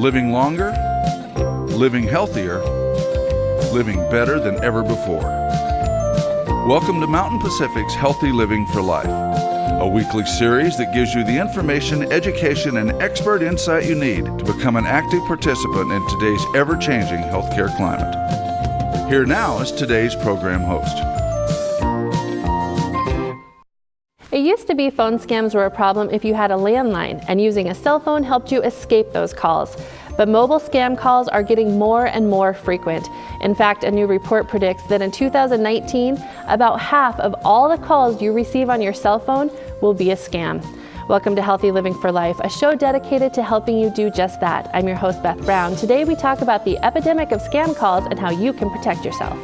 Living longer, living healthier, living better than ever before. Welcome to Mountain Pacific's Healthy Living for Life, a weekly series that gives you the information, education, and expert insight you need to become an active participant in today's ever-changing healthcare climate. Here now is today's program host. It used to be phone scams were a problem if you had a landline, and using a cell phone helped you escape those calls. But mobile scam calls are getting more and more frequent. In fact, a new report predicts that in 2019, about half of all the calls you receive on your cell phone will be a scam. Welcome to Healthy Living for Life, a show dedicated to helping you do just that. I'm your host, Beth Brown. Today we talk about the epidemic of scam calls and how you can protect yourself.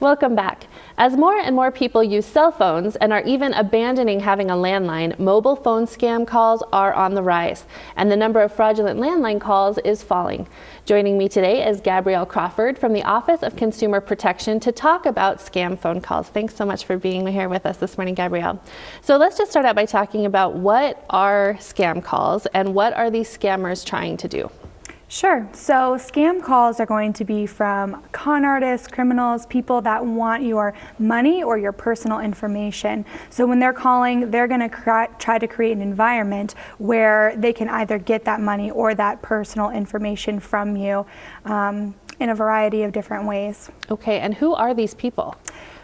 Welcome back. As more and more people use cell phones and are even abandoning having a landline, mobile phone scam calls are on the rise, and the number of fraudulent landline calls is falling. Joining me today is Gabrielle Crawford from the Office of Consumer Protection to talk about scam phone calls. Thanks so much for being here with us this morning, Gabrielle. So let's just start out by talking about what are scam calls and what are these scammers trying to do? Sure. So scam calls are going to be from con artists, criminals, people that want your money or your personal information. So when they're calling, they're going to try to create an environment where they can either get that money or that personal information from you in a variety of different ways. Okay, and who are these people?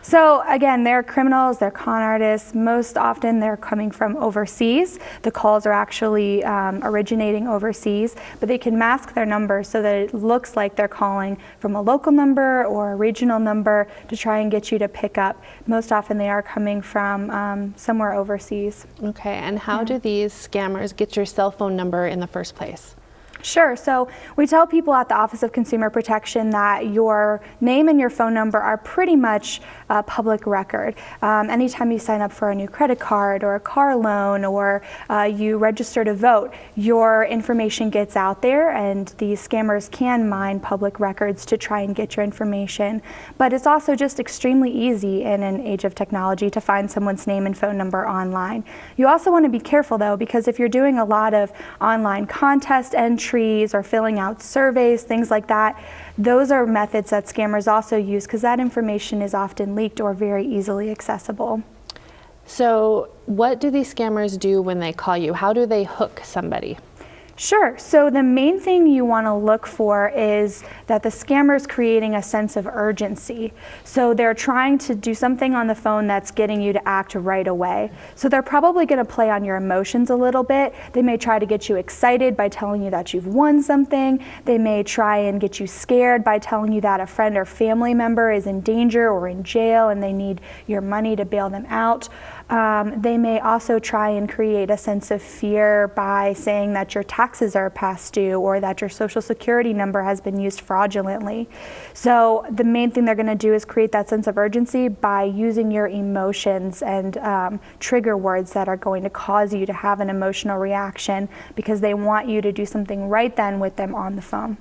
So again, they're criminals, they're con artists. Most often they're coming from overseas. The calls are actually originating overseas, but they can mask their number so that it looks like they're calling from a local number or a regional number to try and get you to pick up. Most often they are coming from somewhere overseas. Okay, and how do these scammers get your cell phone number in the first place? Sure. So we tell people at the Office of Consumer Protection that your name and your phone number are pretty much public record. Anytime you sign up for a new credit card or a car loan or you register to vote, your information gets out there, and these scammers can mine public records to try and get your information. But it's also just extremely easy in an age of technology to find someone's name and phone number online. You also want to be careful though, because if you're doing a lot of online contest entries or filling out surveys, things like that, those are methods that scammers also use because that information is often leaked or very easily accessible. So what do these scammers do when they call you? How do they hook somebody? Sure. So the main thing you want to look for is that the scammer is creating a sense of urgency. So they're trying to do something on the phone that's getting you to act right away. So they're probably going to play on your emotions a little bit. They may try to get you excited by telling you that you've won something. They may try and get you scared by telling you that a friend or family member is in danger or in jail and they need your money to bail them out. They may also try and create a sense of fear by saying that your taxes are past due or that your social security number has been used fraudulently. So the main thing they're going to do is create that sense of urgency by using your emotions and trigger words that are going to cause you to have an emotional reaction because they want you to do something right then with them on the phone.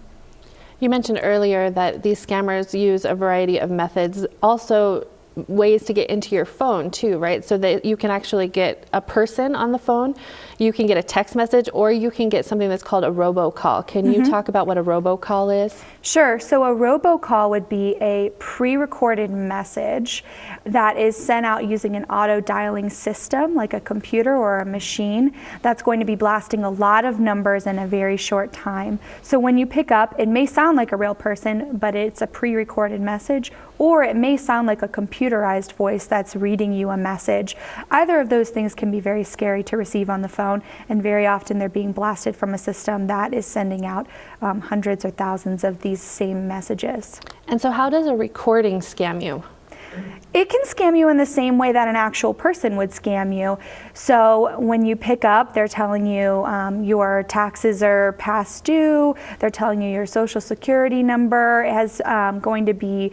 You mentioned earlier that these scammers use a variety of methods, also ways to get into your phone too, right? So that you can actually get a person on the phone, you can get a text message, or you can get something that's called a robocall. Can you talk about what a robocall is? Sure. So a robocall would be a pre-recorded message that is sent out using an auto-dialing system like a computer or a machine that's going to be blasting a lot of numbers in a very short time. So when you pick up, it may sound like a real person, but it's a pre-recorded message, or it may sound like a computerized voice that's reading you a message. Either of those things can be very scary to receive on the phone, and very often they're being blasted from a system that is sending out hundreds or thousands of these same messages. And so how does a recording scam you? It can scam you in the same way that an actual person would scam you. So when you pick up, they're telling you your taxes are past due, they're telling you your social security number is going to be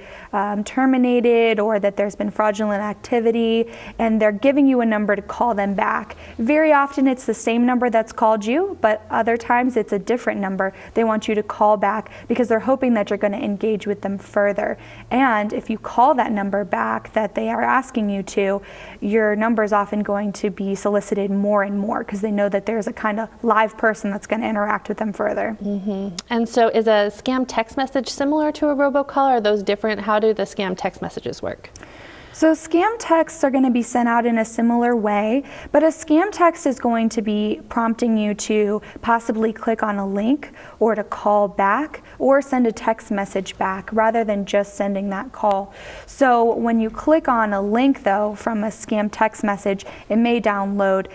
terminated, or that there's been fraudulent activity, and they're giving you a number to call them back. Very often it's the same number that's called you, but other times it's a different number they want you to call back because they're hoping that you're going to engage with them further. And if you call that number back that they are asking you to, your number is often going to be solicited more and more because they know that there's a kind of live person that's going to interact with them further. And so is a scam text message similar to a robocall, or are those different? How do the scam text messages work? So scam texts are going to be sent out in a similar way, but a scam text is going to be prompting you to possibly click on a link or to call back or send a text message back rather than just sending that call. So when you click on a link though from a scam text message, it may download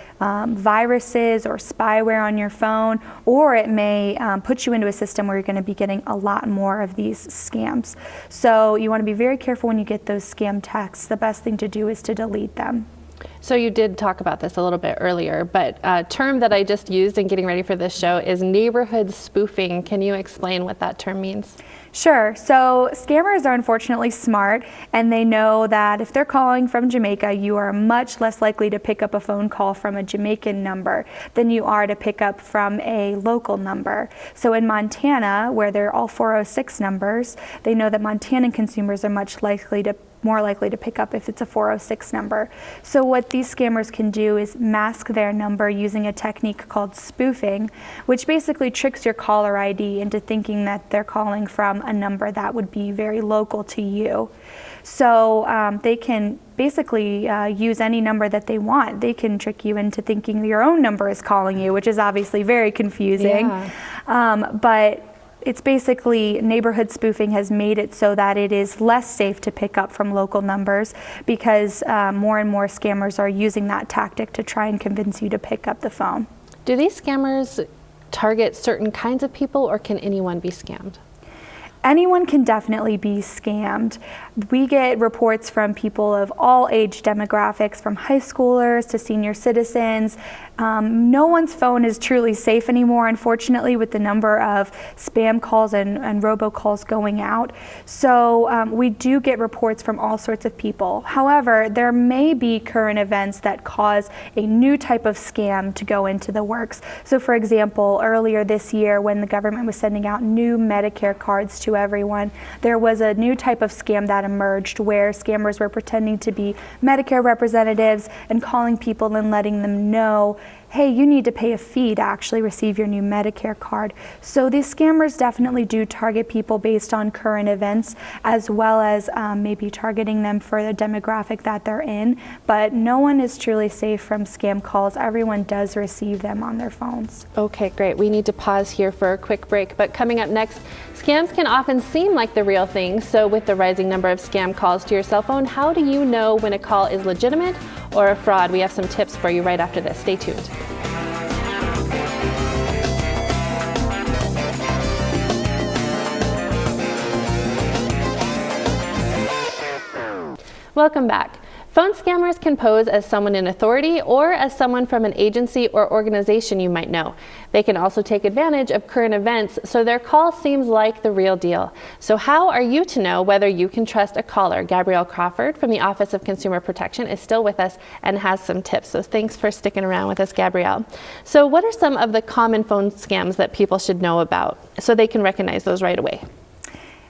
viruses or spyware on your phone, or it may put you into a system where you're going to be getting a lot more of these scams. So you want to be very careful when you get those scam texts. The best thing to do is to delete them. So you did talk about this a little bit earlier, but a term that I just used in getting ready for this show is neighborhood spoofing. Can you explain what that term means? Sure. So scammers are unfortunately smart, and they know that if they're calling from Jamaica, you are much less likely to pick up a phone call from a Jamaican number than you are to pick up from a local number. So in Montana, where they're all 406 numbers, they know that Montanan consumers are more likely to pick up if it's a 406 number. So what these scammers can do is mask their number using a technique called spoofing, which basically tricks your caller ID into thinking that they're calling from a number that would be very local to you. So they can basically use any number that they want. They can trick you into thinking your own number is calling you, which is obviously very confusing. Yeah. But it's basically, neighborhood spoofing has made it so that it is less safe to pick up from local numbers because more and more scammers are using that tactic to try and convince you to pick up the phone. Do these scammers target certain kinds of people, or can anyone be scammed? Anyone can definitely be scammed. We get reports from people of all age demographics, from high schoolers to senior citizens. No one's phone is truly safe anymore, unfortunately, with the number of spam calls and robocalls going out. So we do get reports from all sorts of people. However, there may be current events that cause a new type of scam to go into the works. So for example, earlier this year when the government was sending out new Medicare cards to everyone, there was a new type of scam that emerged where scammers were pretending to be Medicare representatives and calling people and letting them know, hey, you need to pay a fee to actually receive your new Medicare card. So these scammers definitely do target people based on current events, as well as maybe targeting them for the demographic that they're in. But no one is truly safe from scam calls. Everyone does receive them on their phones. Okay, great. We need to pause here for a quick break, but coming up next, scams can often seem like the real thing. So with the rising number of scam calls to your cell phone, how do you know when a call is legitimate or a fraud? We have some tips for you right after this. Stay tuned. Welcome back. Phone scammers can pose as someone in authority or as someone from an agency or organization you might know. They can also take advantage of current events, so their call seems like the real deal. So how are you to know whether you can trust a caller? Gabrielle Crawford from the Office of Consumer Protection is still with us and has some tips. So thanks for sticking around with us, Gabrielle. So what are some of the common phone scams that people should know about so they can recognize those right away?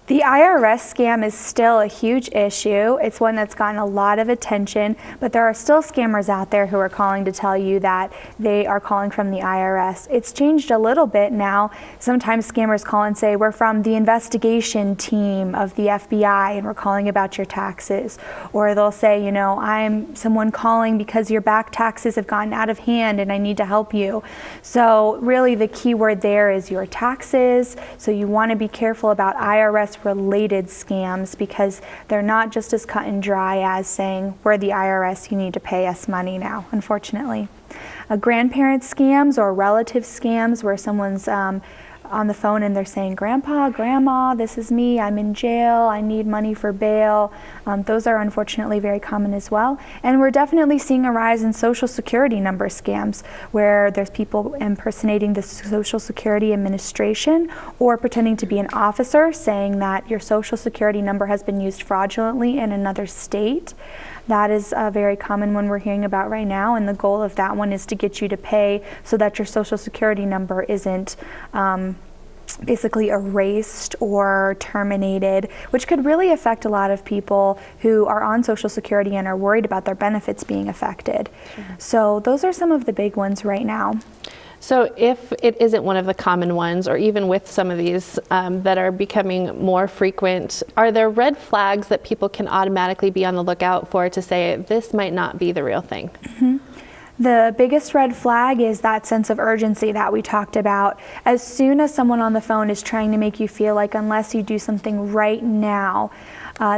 The IRS scam is still a huge issue. It's one that's gotten a lot of attention, but there are still scammers out there who are calling to tell you that they are calling from the IRS. It's changed a little bit now. Sometimes scammers call and say, we're from the investigation team of the FBI and we're calling about your taxes. Or they'll say, you know, I'm someone calling because your back taxes have gotten out of hand and I need to help you. So really the key word there is your taxes. So you want to be careful about IRS related scams because they're not just as cut and dry as saying, we're the IRS, you need to pay us money now, unfortunately. Grandparent scams or relative scams where someone's on the phone and they're saying, Grandpa, Grandma, this is me, I'm in jail, I need money for bail. Those are unfortunately very common as well. And we're definitely seeing a rise in Social Security number scams where there's people impersonating the Social Security Administration or pretending to be an officer saying that your Social Security number has been used fraudulently in another state. That is a very common one we're hearing about right now, and the goal of that one is to get you to pay so that your Social Security number isn't basically erased or terminated, which could really affect a lot of people who are on Social Security and are worried about their benefits being affected. Sure. So those are some of the big ones right now. So if it isn't one of the common ones, or even with some of these that are becoming more frequent, are there red flags that people can automatically be on the lookout for to say this might not be the real thing? Mm-hmm. The biggest red flag is that sense of urgency that we talked about. As soon as someone on the phone is trying to make you feel like unless you do something right now,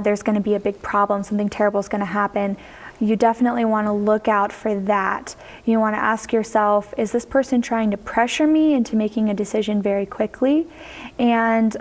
there's going to be a big problem, something terrible is going to happen, you definitely want to look out for that. You want to ask yourself, is this person trying to pressure me into making a decision very quickly? And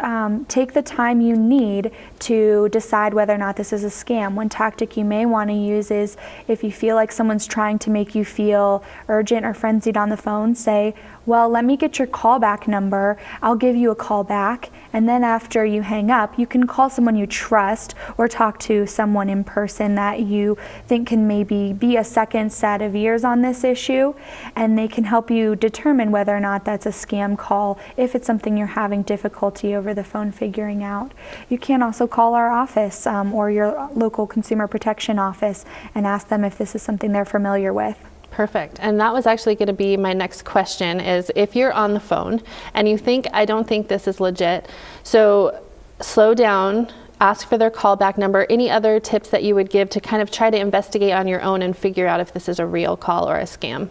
take the time you need to decide whether or not this is a scam. One tactic you may want to use is if you feel like someone's trying to make you feel urgent or frenzied on the phone, say, well, let me get your callback number. I'll give you a call back. And then after you hang up, you can call someone you trust or talk to someone in person that you think can maybe be a second set of ears on this issue. And they can help you determine whether or not that's a scam call, if it's something you're having difficulty over the phone figuring out. You can also call our office or your local consumer protection office and ask them if this is something they're familiar with. Perfect. And that was actually going to be my next question, is if you're on the phone and you think, I don't think this is legit, so slow down, ask for their callback number. Any other tips that you would give to kind of try to investigate on your own and figure out if this is a real call or a scam?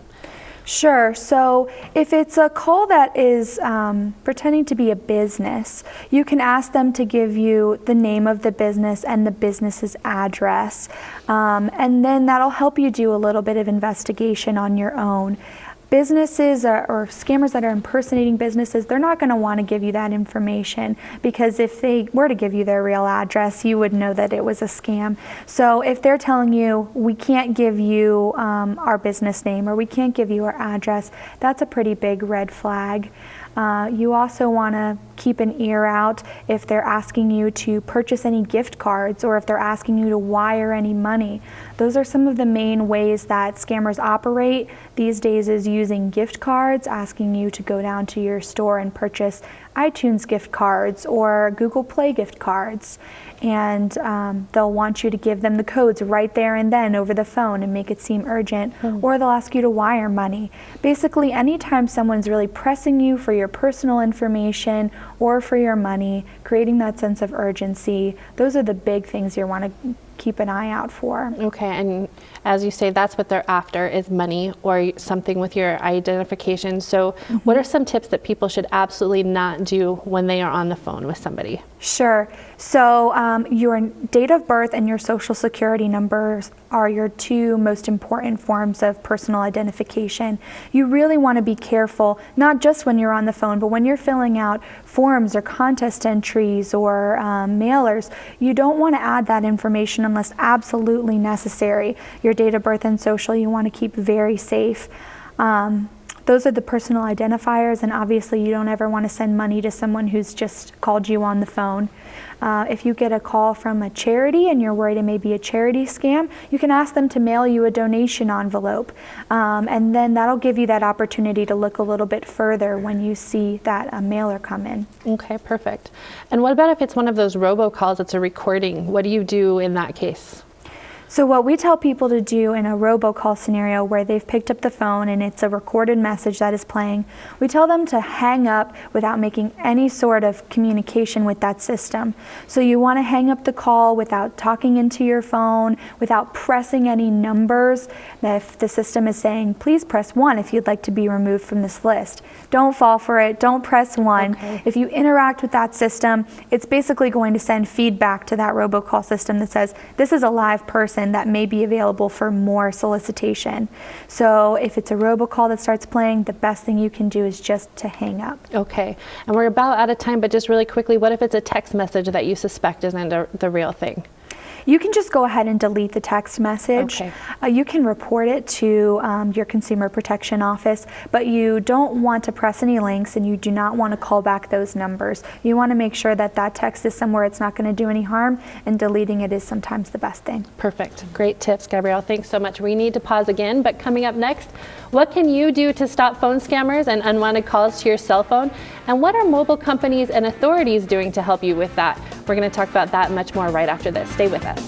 Sure. So if it's a call that is pretending to be a business, you can ask them to give you the name of the business and the business's address. And then that'll help you do a little bit of investigation on your own. Businesses or scammers that are impersonating businesses, they're not going to want to give you that information, because if they were to give you their real address, you would know that it was a scam. So if they're telling you, we can't give you our business name or we can't give you our address, that's a pretty big red flag. You also want to keep an ear out if they're asking you to purchase any gift cards or if they're asking you to wire any money. Those are some of the main ways that scammers operate these days, is using gift cards, asking you to go down to your store and purchase iTunes gift cards or Google Play gift cards. And they'll want you to give them the codes right there and then over the phone and make it seem urgent, or they'll ask you to wire money. Basically, anytime someone's really pressing you for your personal information or for your money, creating that sense of urgency, those are the big things you want to keep an eye out for. Okay, and as you say, that's what they're after, is money or something with your identification. So what are some tips that people should absolutely not do when they are on the phone with somebody? Sure. So your date of birth and your social security numbers are your two most important forms of personal identification. You really want to be careful, not just when you're on the phone, but when you're filling out forms or contest entries or mailers. You don't want to add that information unless absolutely necessary. Your date of birth and social you want to keep very safe. Those are the personal identifiers, and obviously you don't ever want to send money to someone who's just called you on the phone. If you get a call from a charity and you're worried it may be a charity scam, you can ask them to mail you a donation envelope, and then that'll give you that opportunity to look a little bit further when you see that mailer come in. Okay, perfect. And what about if it's one of those robocalls, it's a recording? What do you do in that case? So what we tell people to do in a robocall scenario where they've picked up the phone and it's a recorded message that is playing, we tell them to hang up without making any sort of communication with that system. So you want to hang up the call without talking into your phone, without pressing any numbers. If the system is saying, please press 1 if you'd like to be removed from this list, don't fall for it, don't press 1. Okay. If you interact with that system, it's basically going to send feedback to that robocall system that says, this is a live person that may be available for more solicitation. So if it's a robocall that starts playing, the best thing you can do is just to hang up. Okay, and we're about out of time, but just really quickly, what if it's a text message that you suspect isn't the real thing? You can just go ahead and delete the text message. Okay. You can report it to your consumer protection office, but you don't want to press any links and you do not want to call back those numbers. You want to make sure that that text is somewhere it's not going to do any harm, and deleting it is sometimes the best thing. Perfect. Great tips, Gabrielle. Thanks so much. We need to pause again, but coming up next, what can you do to stop phone scammers and unwanted calls to your cell phone? And what are mobile companies and authorities doing to help you with that? We're going to talk about that and much more right after this. Stay with us.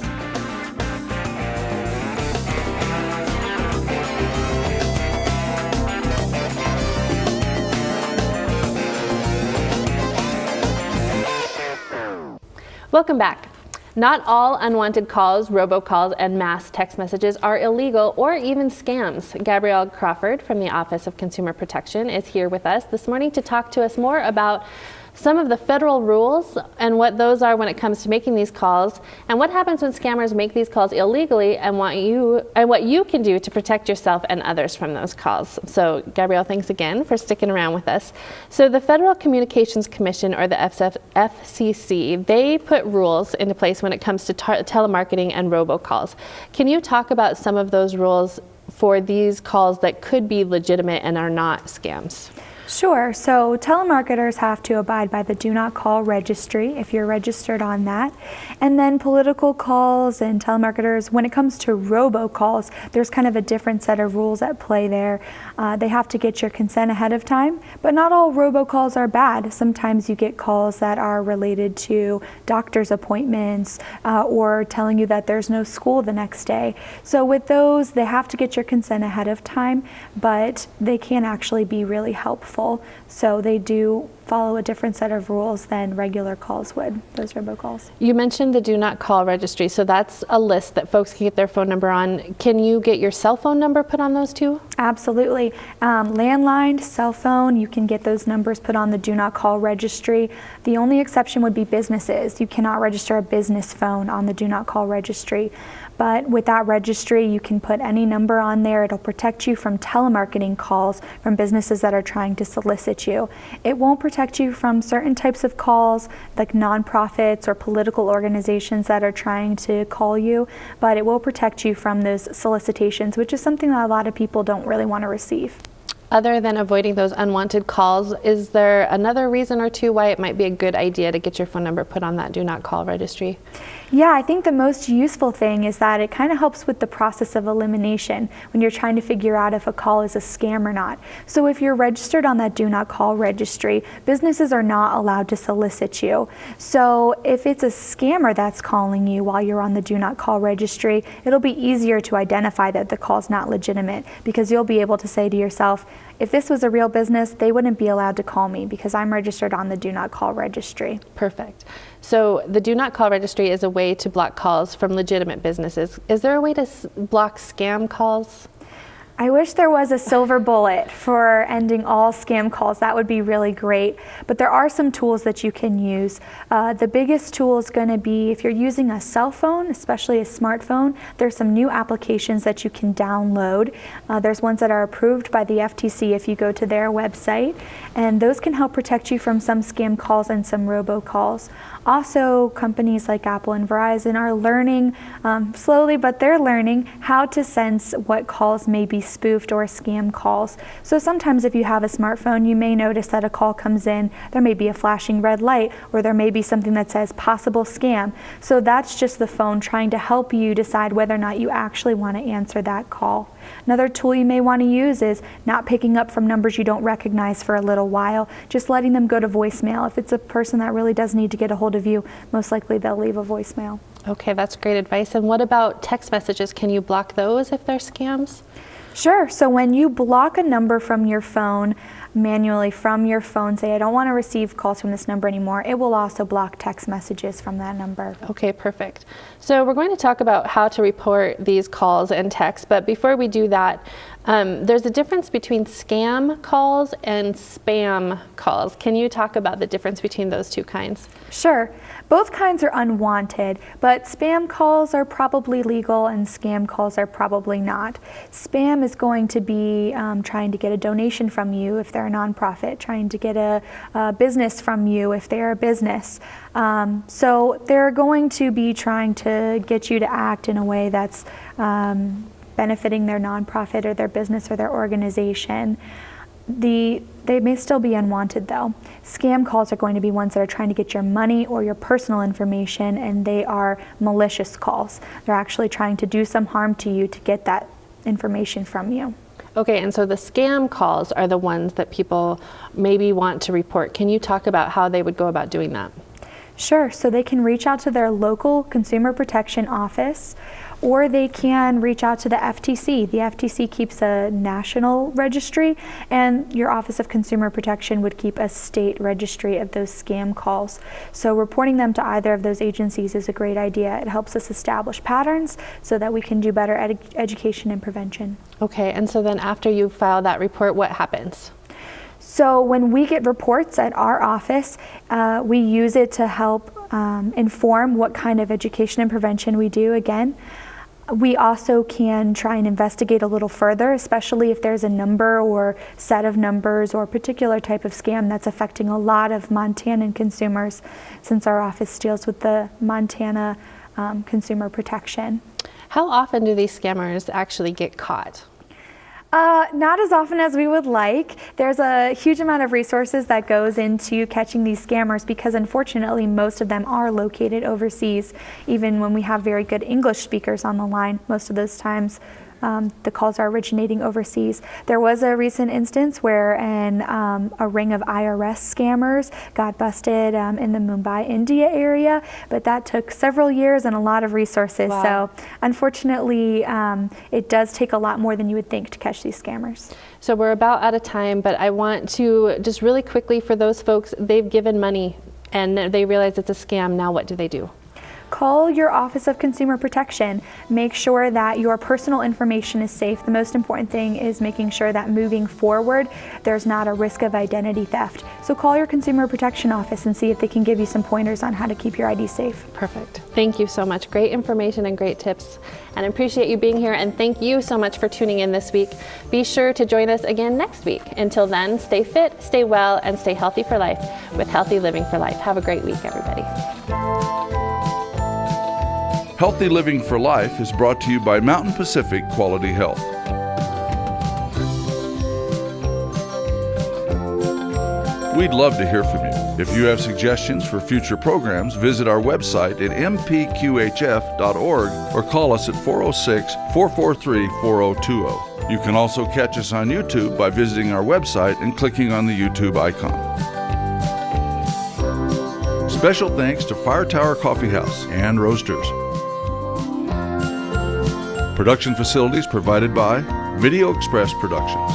Welcome back. Not all unwanted calls, robocalls, and mass text messages are illegal or even scams. Gabrielle Crawford from the Office of Consumer Protection is here with us this morning to talk to us more about some of the federal rules and what those are when it comes to making these calls, and what happens when scammers make these calls illegally, and what you can do to protect yourself and others from those calls. So Gabrielle, thanks again for sticking around with us. So the Federal Communications Commission, or the FCC, they put rules into place when it comes to telemarketing and robocalls. Can you talk about some of those rules for these calls that could be legitimate and are not scams? Sure. So telemarketers have to abide by the Do Not Call Registry if you're registered on that. And then political calls and telemarketers, when it comes to robocalls, there's kind of a different set of rules at play there. They have to get your consent ahead of time, but not all robocalls are bad. Sometimes you get calls that are related to doctor's appointments or telling you that there's no school the next day. So with those, they have to get your consent ahead of time, but they can actually be really helpful. So they do follow a different set of rules than regular calls would, those robocalls. You mentioned the Do Not Call Registry, so that's a list that folks can get their phone number on. Can you get your cell phone number put on those too? Absolutely. Landline, cell phone, you can get those numbers put on the Do Not Call Registry. The only exception would be businesses. You cannot register a business phone on the Do Not Call Registry. But with that registry, you can put any number on there. It'll protect you from telemarketing calls from businesses that are trying to solicit you. It won't protect you from certain types of calls, like nonprofits or political organizations that are trying to call you, but it will protect you from those solicitations, which is something that a lot of people don't really want to receive. Other than avoiding those unwanted calls, is there another reason or two why it might be a good idea to get your phone number put on that Do Not Call registry? Yeah, I think the most useful thing is that it kind of helps with the process of elimination when you're trying to figure out if a call is a scam or not. So if you're registered on that Do Not Call registry, businesses are not allowed to solicit you. So if it's a scammer that's calling you while you're on the Do Not Call registry, it'll be easier to identify that the call's not legitimate, because you'll be able to say to yourself, if this was a real business, they wouldn't be allowed to call me because I'm registered on the Do Not Call registry. Perfect. So the Do Not Call registry is a way to block calls from legitimate businesses. Is there a way to block scam calls? I wish there was a silver bullet for ending all scam calls. That would be really great. But there are some tools that you can use. The biggest tool is going to be if you're using a cell phone, especially a smartphone, there's some new applications that you can download. There's ones that are approved by the FTC if you go to their website, and those can help protect you from some scam calls and some robocalls. Also, companies like Apple and Verizon are learning, slowly, but they're learning how to sense what calls may be spoofed or scam calls. So sometimes if you have a smartphone, you may notice that a call comes in, there may be a flashing red light, or there may be something that says possible scam. So that's just the phone trying to help you decide whether or not you actually want to answer that call. Another tool you may want to use is not picking up from numbers you don't recognize for a little while, just letting them go to voicemail. If it's a person that really does need to get a hold of you, most likely they'll leave a voicemail. Okay, that's great advice. And what about text messages? Can you block those if they're scams? Sure. So when you block a number from your phone, manually from your phone, say, I don't want to receive calls from this number anymore, it will also block text messages from that number. Okay, perfect. So we're going to talk about how to report these calls and texts, but before we do that, there's a difference between scam calls and spam calls. Can you talk about the difference between those two kinds? Sure. Both kinds are unwanted, but spam calls are probably legal and scam calls are probably not. Spam is going to be trying to get a donation from you if they're a nonprofit, trying to get a business from you if they're a business. So they're going to be trying to get you to act in a way that's benefiting their nonprofit or their business or their organization. They may still be unwanted though. Scam calls are going to be ones that are trying to get your money or your personal information, and they are malicious calls. They're actually trying to do some harm to you to get that information from you. Okay, and so the scam calls are the ones that people maybe want to report. Can you talk about how they would go about doing that? Sure, so they can reach out to their local consumer protection office, or they can reach out to the FTC. The FTC keeps a national registry, and your Office of Consumer Protection would keep a state registry of those scam calls. So reporting them to either of those agencies is a great idea. It helps us establish patterns so that we can do better education and prevention. Okay, and so then after you file that report, what happens? So when we get reports at our office, we use it to help inform what kind of education and prevention we do. Again, we also can try and investigate a little further, especially if there's a number or set of numbers or particular type of scam that's affecting a lot of Montanan consumers, since our office deals with the Montana consumer protection. How often do these scammers actually get caught? Not as often as we would like. There's a huge amount of resources that goes into catching these scammers because unfortunately most of them are located overseas. Even when we have very good English speakers on the line, most of those times the calls are originating overseas. There was a recent instance where a ring of IRS scammers got busted in the Mumbai, India area, but that took several years and a lot of resources. Wow. So unfortunately, it does take a lot more than you would think to catch these scammers. So we're about out of time, but I want to just really quickly, for those folks, they've given money and they realize it's a scam. Now what do they do? Call your Office of Consumer Protection. Make sure that your personal information is safe. The most important thing is making sure that moving forward, there's not a risk of identity theft. So call your Consumer Protection Office and see if they can give you some pointers on how to keep your ID safe. Perfect. Thank you so much. Great information and great tips. And I appreciate you being here, and thank you so much for tuning in this week. Be sure to join us again next week. Until then, stay fit, stay well, and stay healthy for life with Healthy Living for Life. Have a great week, everybody. Healthy Living for Life is brought to you by Mountain Pacific Quality Health. We'd love to hear from you. If you have suggestions for future programs, visit our website at mpqhf.org or call us at 406-443-4020. You can also catch us on YouTube by visiting our website and clicking on the YouTube icon. Special thanks to Fire Tower Coffee House and Roasters. Production facilities provided by Video Express Productions.